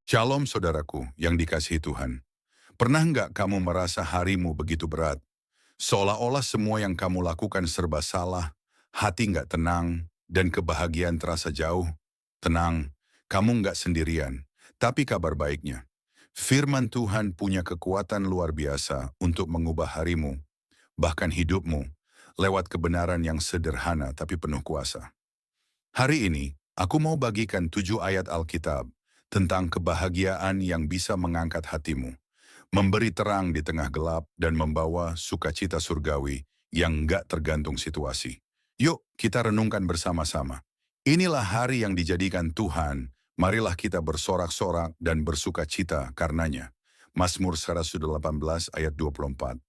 Shalom saudaraku yang dikasihi Tuhan. Pernah nggak kamu merasa harimu begitu berat? Seolah-olah semua yang kamu lakukan serba salah, hati nggak tenang, dan kebahagiaan terasa jauh? Tenang, kamu nggak sendirian. Tapi kabar baiknya, firman Tuhan punya kekuatan luar biasa untuk mengubah harimu, bahkan hidupmu, lewat kebenaran yang sederhana tapi penuh kuasa. Hari ini, aku mau bagikan 7 ayat Alkitab tentang kebahagiaan yang bisa mengangkat hatimu, memberi terang di tengah gelap, dan membawa sukacita surgawi yang nggak tergantung situasi. Yuk, kita renungkan bersama-sama. Inilah hari yang dijadikan Tuhan, marilah kita bersorak-sorak dan bersukacita karenanya. Mazmur 118 ayat 24.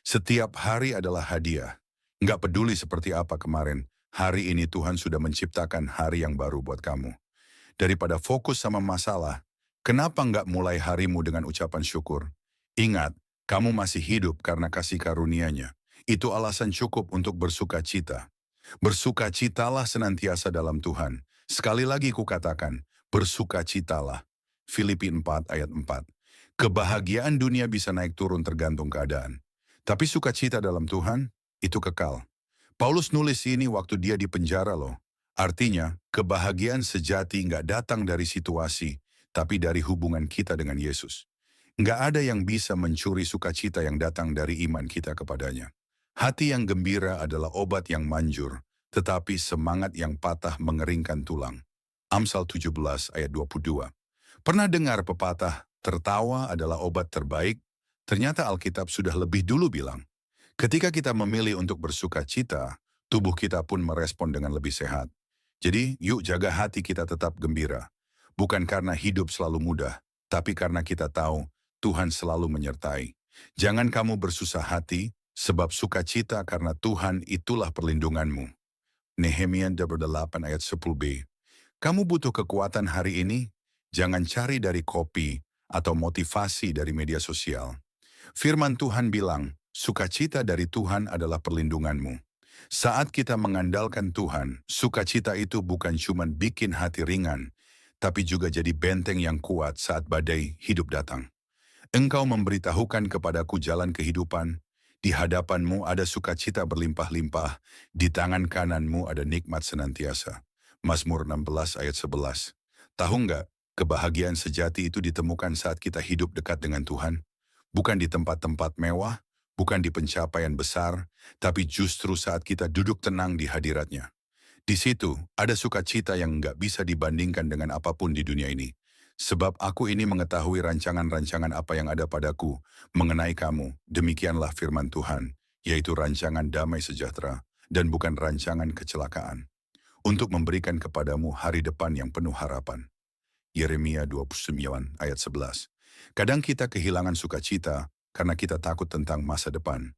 Setiap hari adalah hadiah. Nggak peduli seperti apa kemarin, hari ini Tuhan sudah menciptakan hari yang baru buat kamu. Daripada fokus sama masalah, kenapa nggak mulai harimu dengan ucapan syukur? Ingat, kamu masih hidup karena kasih karunia-Nya. Itu alasan cukup untuk bersuka cita. Bersukacitalah senantiasa dalam Tuhan. Sekali lagi kukatakan, bersukacitalah. Filipi 4 ayat 4. Kebahagiaan dunia bisa naik turun tergantung keadaan. Tapi sukacita dalam Tuhan, itu kekal. Paulus nulis ini waktu dia di penjara loh. Artinya, kebahagiaan sejati nggak datang dari situasi, tapi dari hubungan kita dengan Yesus. Nggak ada yang bisa mencuri sukacita yang datang dari iman kita kepadanya. Hati yang gembira adalah obat yang manjur, tetapi semangat yang patah mengeringkan tulang. Amsal 17 ayat 22. Pernah dengar pepatah, tertawa adalah obat terbaik? Ternyata Alkitab sudah lebih dulu bilang, ketika kita memilih untuk bersuka cita, tubuh kita pun merespon dengan lebih sehat. Jadi, yuk jaga hati kita tetap gembira. Bukan karena hidup selalu mudah, tapi karena kita tahu Tuhan selalu menyertai. Jangan kamu bersusah hati, sebab sukacita karena Tuhan itulah perlindunganmu. Nehemia 8 ayat 10b. Kamu butuh kekuatan hari ini? Jangan cari dari kopi atau motivasi dari media sosial. Firman Tuhan bilang, sukacita dari Tuhan adalah perlindunganmu. Saat kita mengandalkan Tuhan, sukacita itu bukan cuma bikin hati ringan, tapi juga jadi benteng yang kuat saat badai hidup datang. Engkau memberitahukan kepadaku jalan kehidupan, di hadapanmu ada sukacita berlimpah-limpah, di tangan kananmu ada nikmat senantiasa. Mazmur 16 ayat 11. Tahu nggak, kebahagiaan sejati itu ditemukan saat kita hidup dekat dengan Tuhan? Bukan di tempat-tempat mewah, bukan di pencapaian besar, tapi justru saat kita duduk tenang di hadirat-Nya. Di situ ada sukacita yang nggak bisa dibandingkan dengan apapun di dunia ini. Sebab aku ini mengetahui rancangan-rancangan apa yang ada padaku mengenai kamu, demikianlah firman Tuhan, yaitu rancangan damai sejahtera dan bukan rancangan kecelakaan, untuk memberikan kepadamu hari depan yang penuh harapan. Yeremia 29 ayat 11. Kadang kita kehilangan sukacita karena kita takut tentang masa depan.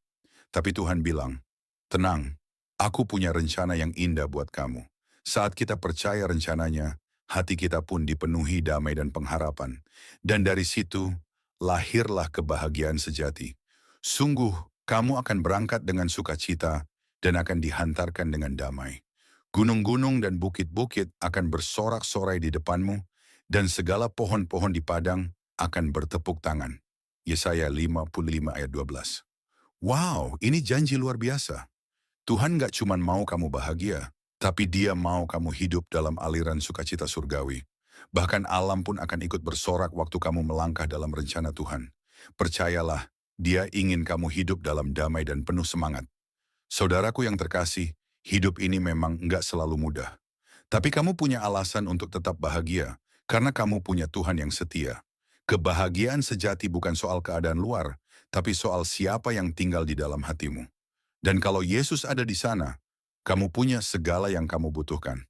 Tapi Tuhan bilang, tenang, aku punya rencana yang indah buat kamu. Saat kita percaya rencananya, hati kita pun dipenuhi damai dan pengharapan. Dan dari situ, lahirlah kebahagiaan sejati. Sungguh, kamu akan berangkat dengan sukacita dan akan dihantarkan dengan damai. Gunung-gunung dan bukit-bukit akan bersorak-sorai di depanmu, dan segala pohon-pohon di padang akan bertepuk tangan. Yesaya 55 ayat 12. Wow, ini janji luar biasa. Tuhan gak cuma mau kamu bahagia, tapi Dia mau kamu hidup dalam aliran sukacita surgawi. Bahkan alam pun akan ikut bersorak waktu kamu melangkah dalam rencana Tuhan. Percayalah, Dia ingin kamu hidup dalam damai dan penuh semangat. Saudaraku yang terkasih, hidup ini memang nggak selalu mudah. Tapi kamu punya alasan untuk tetap bahagia, karena kamu punya Tuhan yang setia. Kebahagiaan sejati bukan soal keadaan luar, tapi soal siapa yang tinggal di dalam hatimu. Dan kalau Yesus ada di sana, kamu punya segala yang kamu butuhkan.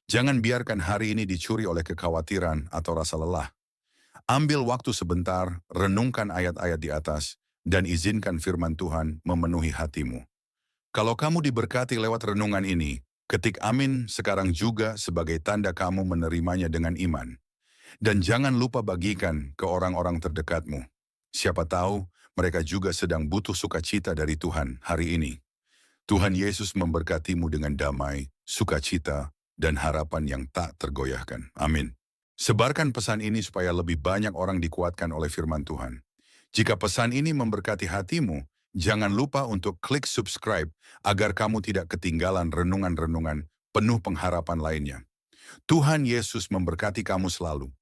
Jangan biarkan hari ini dicuri oleh kekhawatiran atau rasa lelah. Ambil waktu sebentar, renungkan ayat-ayat di atas, dan izinkan firman Tuhan memenuhi hatimu. Kalau kamu diberkati lewat renungan ini, ketik amin sekarang juga sebagai tanda kamu menerimanya dengan iman. Dan jangan lupa bagikan ke orang-orang terdekatmu. Siapa tahu mereka juga sedang butuh sukacita dari Tuhan hari ini. Tuhan Yesus memberkatimu dengan damai, sukacita, dan harapan yang tak tergoyahkan. Amin. Sebarkan pesan ini supaya lebih banyak orang dikuatkan oleh firman Tuhan. Jika pesan ini memberkati hatimu, jangan lupa untuk klik subscribe agar kamu tidak ketinggalan renungan-renungan penuh pengharapan lainnya. Tuhan Yesus memberkati kamu selalu.